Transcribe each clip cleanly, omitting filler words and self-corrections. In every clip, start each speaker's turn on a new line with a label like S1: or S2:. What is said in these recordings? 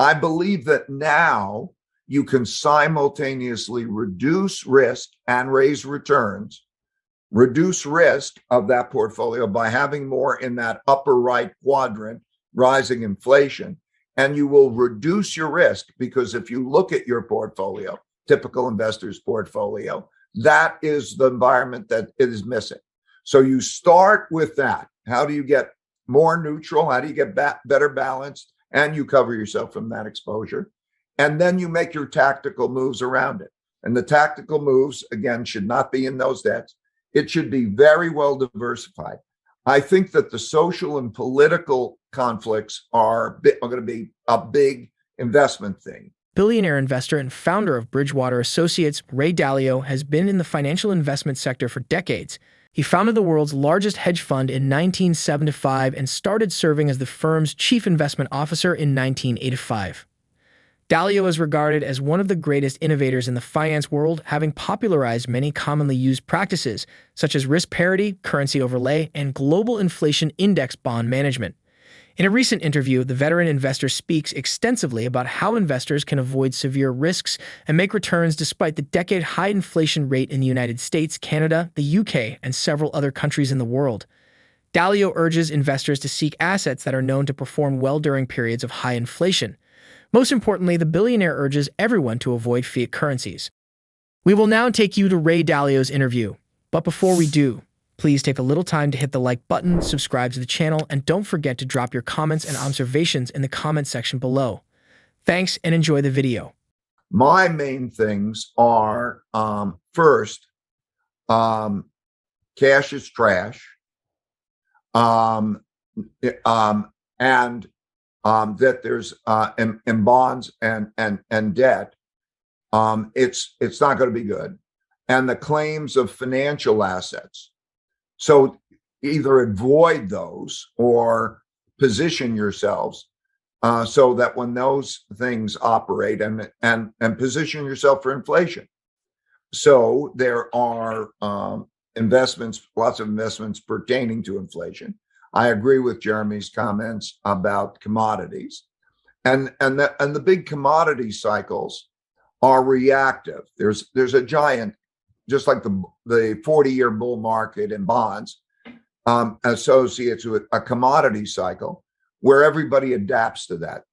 S1: I believe that now you can simultaneously reduce risk and raise returns, reduce risk of that portfolio by having more in that upper right quadrant, rising inflation, and you will reduce your risk because if you look at your portfolio, typical investor's portfolio, that is the environment that it is missing. So you start with that. How do you get more neutral? How do you get better balanced? And you cover yourself from that exposure. And then you make your tactical moves around it. And the tactical moves, again, should not be in those debts. It should be very well diversified. I think that the social and political conflicts are going to be a big investment thing.
S2: Billionaire investor and founder of Bridgewater Associates, Ray Dalio, has been in the financial investment sector for decades. He founded the world's largest hedge fund in 1975 and started serving as the firm's chief investment officer in 1985. Dalio is regarded as one of the greatest innovators in the finance world, having popularized many commonly used practices, such as risk parity, currency overlay, and global inflation index bond management. In a recent interview, the veteran investor speaks extensively about how investors can avoid severe risks and make returns despite the decade-high inflation rate in the United States, Canada, the UK, and several other countries in the world. Dalio urges investors to seek assets that are known to perform well during periods of high inflation. Most importantly, the billionaire urges everyone to avoid fiat currencies. We will now take you to Ray Dalio's interview. But before we do, please take a little time to hit the like button, subscribe to the channel, and don't forget to drop your comments and observations in the comment section below. Thanks and enjoy the video.
S1: My main things are, first, cash is trash, and that there's in bonds and debt, it's not going to be good, and the claims of financial assets. So either avoid those or position yourselves so that when those things operate and position yourself for inflation. So there are investments, lots of investments pertaining to inflation. I agree with Jeremy's comments about commodities, and the big commodity cycles are reactive. There's a giant, just like the 40-year bull market in bonds, associates with a commodity cycle where everybody adapts to that.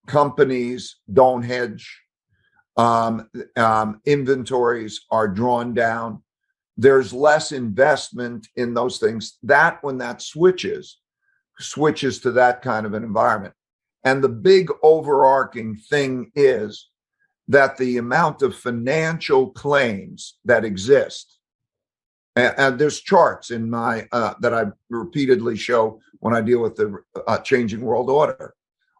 S1: Companies don't hedge. Inventories are drawn down. There's less investment in those things. That when that switches to that kind of an environment. And the big overarching thing is that the amount of financial claims that exist, and there's charts in my that I repeatedly show when I deal with the changing world order.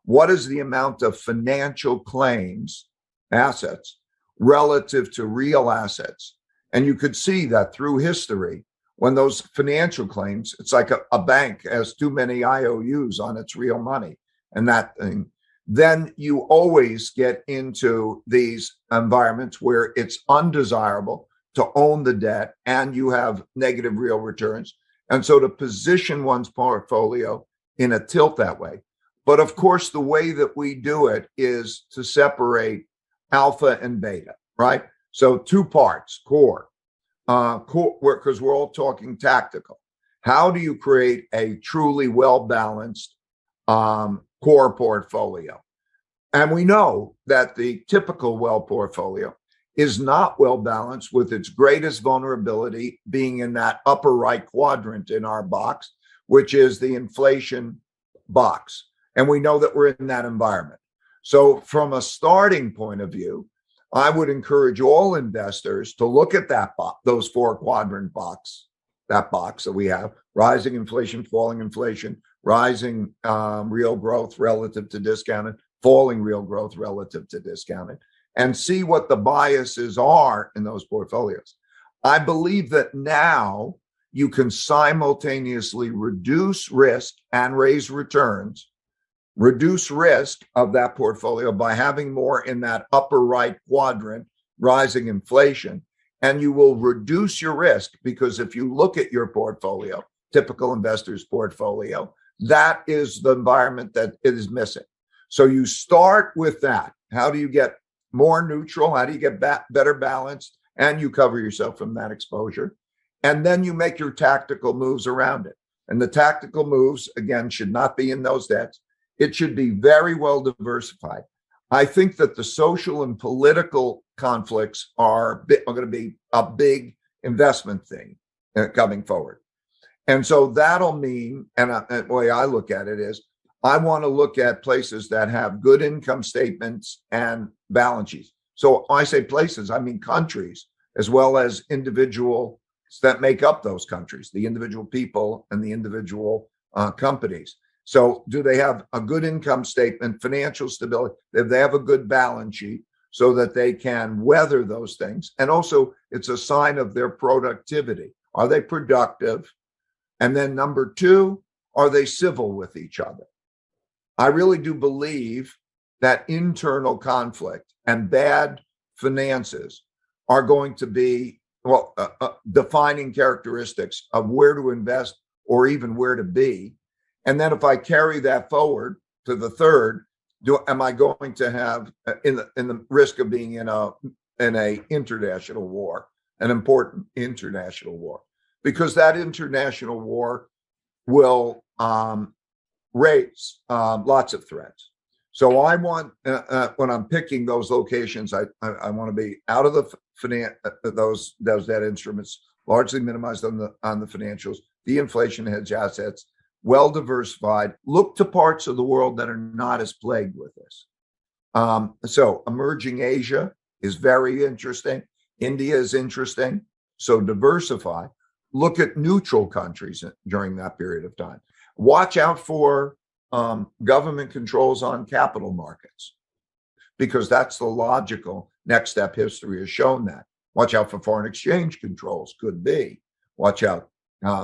S1: What is the amount of financial claims, assets, relative to real assets? And you could see that through history, when those financial claims, it's like a bank has too many IOUs on its real money and that thing, then you always get into these environments where it's undesirable to own the debt and you have negative real returns. And so to position one's portfolio in a tilt that way. But of course, the way that we do it is to separate alpha and beta, right? So two parts, core, because we're all talking tactical. How do you create a truly well-balanced core portfolio? And we know that the typical well portfolio is not well balanced, with its greatest vulnerability being in that upper right quadrant in our box, which is the inflation box. And we know that we're in that environment. So from a starting point of view, I would encourage all investors to look at that those four quadrant box, that box that we have: rising inflation, falling inflation, rising real growth relative to discounted, falling real growth relative to discounted, and see what the biases are in those portfolios. I believe that now you can simultaneously reduce risk and raise returns, reduce risk of that portfolio by having more in that upper right quadrant, rising inflation, and you will reduce your risk because if you look at your portfolio, typical investor's portfolio, that is the environment that it is missing. So you start with that. How do you get more neutral? How do you get better balanced? And you cover yourself from that exposure. And then you make your tactical moves around it. And the tactical moves, again, should not be in those debts. It should be very well diversified. I think that the social and political conflicts are going to be a big investment thing coming forward. And so that'll mean, and the way I look at it is, I want to look at places that have good income statements and balance sheets. So when I say places, I mean countries, as well as individuals that make up those countries, the individual people and the individual companies. So do they have a good income statement, financial stability? If they have a good balance sheet so that they can weather those things. And also it's a sign of their productivity. Are they productive? And then number two, are they civil with each other? I really do believe that internal conflict and bad finances are going to be defining characteristics of where to invest or even where to be. And then if I carry that forward to the third, am I going to have in the risk of being in a international war, an important international war? Because that international war will raise lots of threats. So I want, when I'm picking those locations, I want to be out of those debt instruments, largely minimized on the financials, the inflation hedge assets, well diversified. Look to parts of the world that are not as plagued with this. So emerging Asia is very interesting. India is interesting. So diversify. Look at neutral countries during that period of time. Watch out for government controls on capital markets, because that's the logical next step. History has shown that. Watch out for foreign exchange controls, could be. Watch out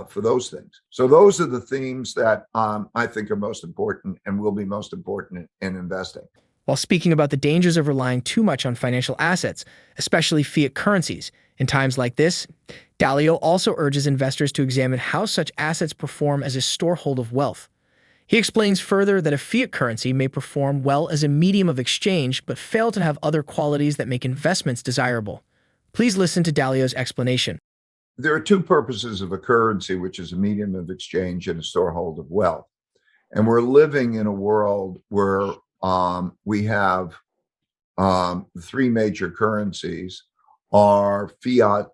S1: for those things. So those are the themes that I think are most important and will be most important in investing.
S2: While speaking about the dangers of relying too much on financial assets, especially fiat currencies, in times like this, Dalio also urges investors to examine how such assets perform as a storehold of wealth. He explains further that a fiat currency may perform well as a medium of exchange, but fail to have other qualities that make investments desirable. Please listen to Dalio's explanation.
S1: There are two purposes of a currency, which is a medium of exchange and a storehold of wealth. And we're living in a world where we have the three major currencies are fiat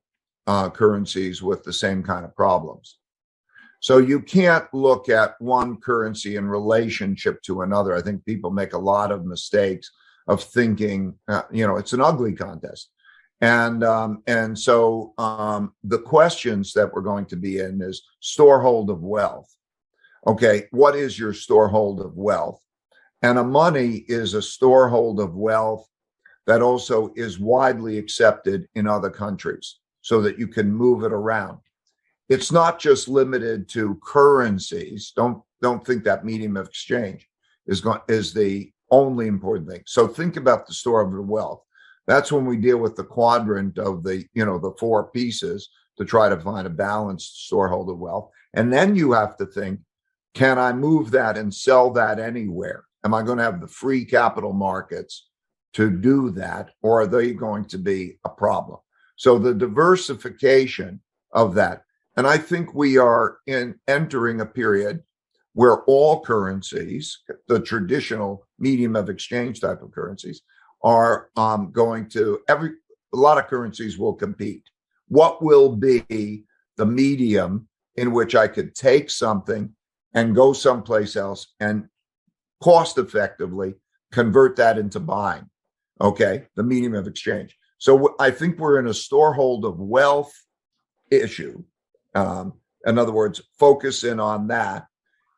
S1: currencies with the same kind of problems. So you can't look at one currency in relationship to another. I think people make a lot of mistakes of thinking, it's an ugly contest. And so the questions that we're going to be in is storehold of wealth. Okay, what is your storehold of wealth? And a money is a storehold of wealth that also is widely accepted in other countries so that you can move it around. It's not just limited to currencies. Don't think that medium of exchange is the only important thing. So think about the store of the wealth. That's when we deal with the quadrant of the four pieces to try to find a balanced storehold of wealth. And then you have to think, can I move that and sell that anywhere? Am I going to have the free capital markets to do that, or are they going to be a problem? So the diversification of that. And I think we are entering a period where all currencies, the traditional medium of exchange type of currencies, are going to, a lot of currencies will compete. What will be the medium in which I could take something and go someplace else and cost effectively convert that into buying? Okay, the medium of exchange. So I think we're in a storehold of wealth issue. In other words, focus in on that.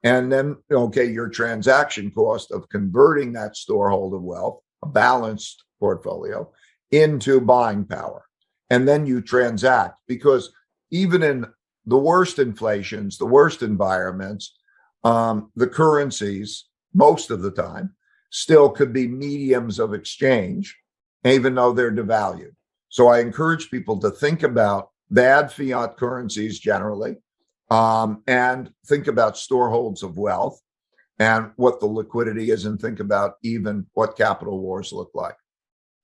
S1: And then, your transaction cost of converting that storehold of wealth, a balanced portfolio, into buying power. And then you transact, because even in the worst inflations, the worst environments, the currencies, most of the time, still could be mediums of exchange, even though they're devalued. So I encourage people to think about bad fiat currencies generally, and think about storeholds of wealth. and what the liquidity is, and think about even what capital wars look like.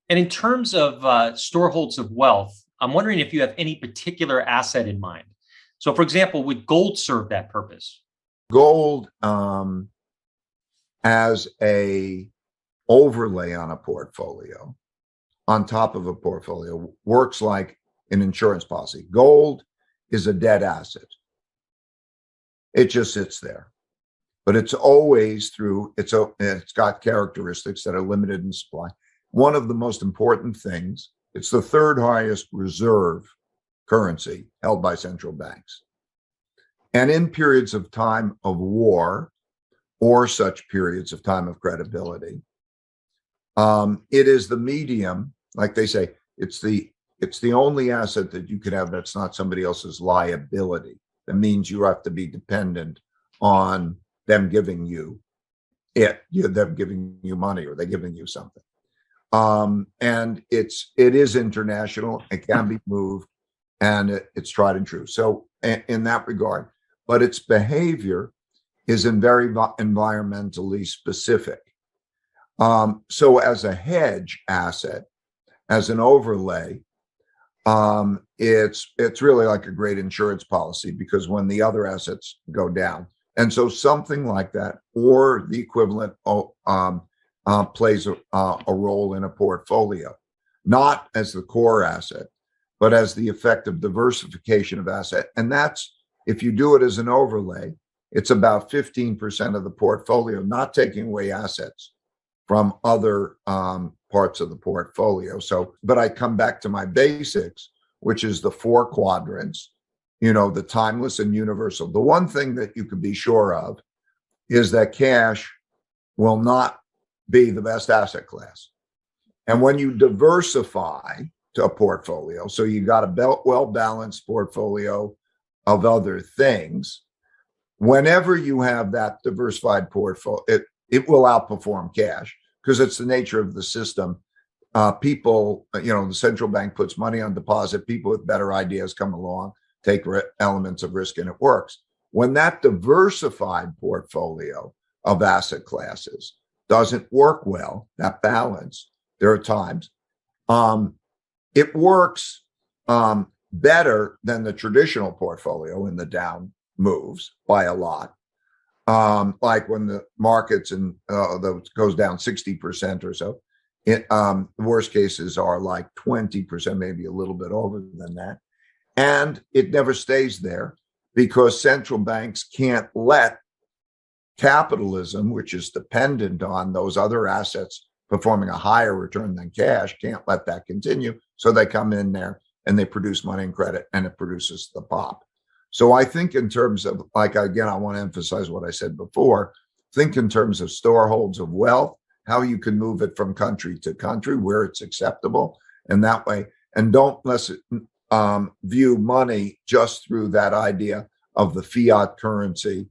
S3: And in terms of storeholds of wealth, I'm wondering if you have any particular asset in mind. So, for example, would gold serve that purpose?
S1: Gold as a overlay on a portfolio, on top of a portfolio, works like an insurance policy. Gold is a dead asset. It just sits there. But it's always it's got characteristics that are limited in supply. One of the most important things, it's the third highest reserve currency held by central banks. And in periods of time of war or such periods of time of credibility, it is the medium, like they say, it's the only asset that you could have that's not somebody else's liability. That means you have to be dependent on them giving you them giving you money, or they giving you something. And it is international. It can be moved, and it's tried and true. So in that regard, but its behavior is very environmentally specific. So as a hedge asset, as an overlay, it's really like a great insurance policy, because when the other assets go down, and so something like that, or the equivalent, plays a role in a portfolio, not as the core asset, but as the effective diversification of asset. And that's, if you do it as an overlay, it's about 15% of the portfolio, not taking away assets from other parts of the portfolio. So, but I come back to my basics, which is the 4 quadrants, the timeless and universal. The one thing that you can be sure of is that cash will not be the best asset class. And when you diversify to a portfolio, so you got a well-balanced portfolio of other things, whenever you have that diversified portfolio, it will outperform cash, because it's the nature of the system. People, the central bank puts money on deposit, people with better ideas come along, take elements of risk, and it works. When that diversified portfolio of asset classes doesn't work well, that balance, there are times, it works better than the traditional portfolio in the down moves by a lot. Like when the markets goes down 60% or so, the worst cases are like 20%, maybe a little bit over than that. And it never stays there, because central banks can't let capitalism, which is dependent on those other assets performing a higher return than cash, can't let that continue. So they come in there and they produce money and credit, and it produces the pop. So I think in terms of, like, again, I want to emphasize what I said before, think in terms of storeholds of wealth, how you can move it from country to country where it's acceptable, and that way, and don't view money just through that idea of the fiat currency,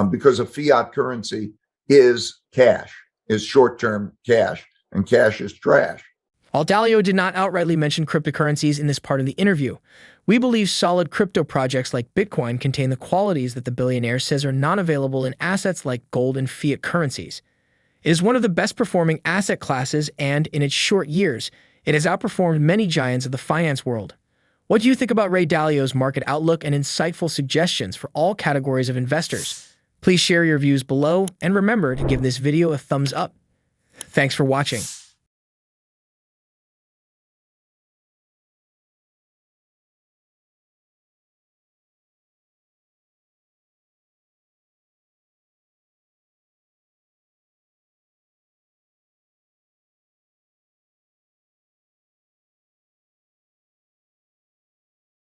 S1: because a fiat currency is cash, is short-term cash, and cash is trash.
S2: While Dalio did not outrightly mention cryptocurrencies in this part of the interview, we believe solid crypto projects like Bitcoin contain the qualities that the billionaire says are not available in assets like gold and fiat currencies. It is one of the best performing asset classes, and in its short years, it has outperformed many giants of the finance world. What do you think about Ray Dalio's market outlook and insightful suggestions for all categories of investors? Please share your views below, and remember to give this video a thumbs up. Thanks for watching.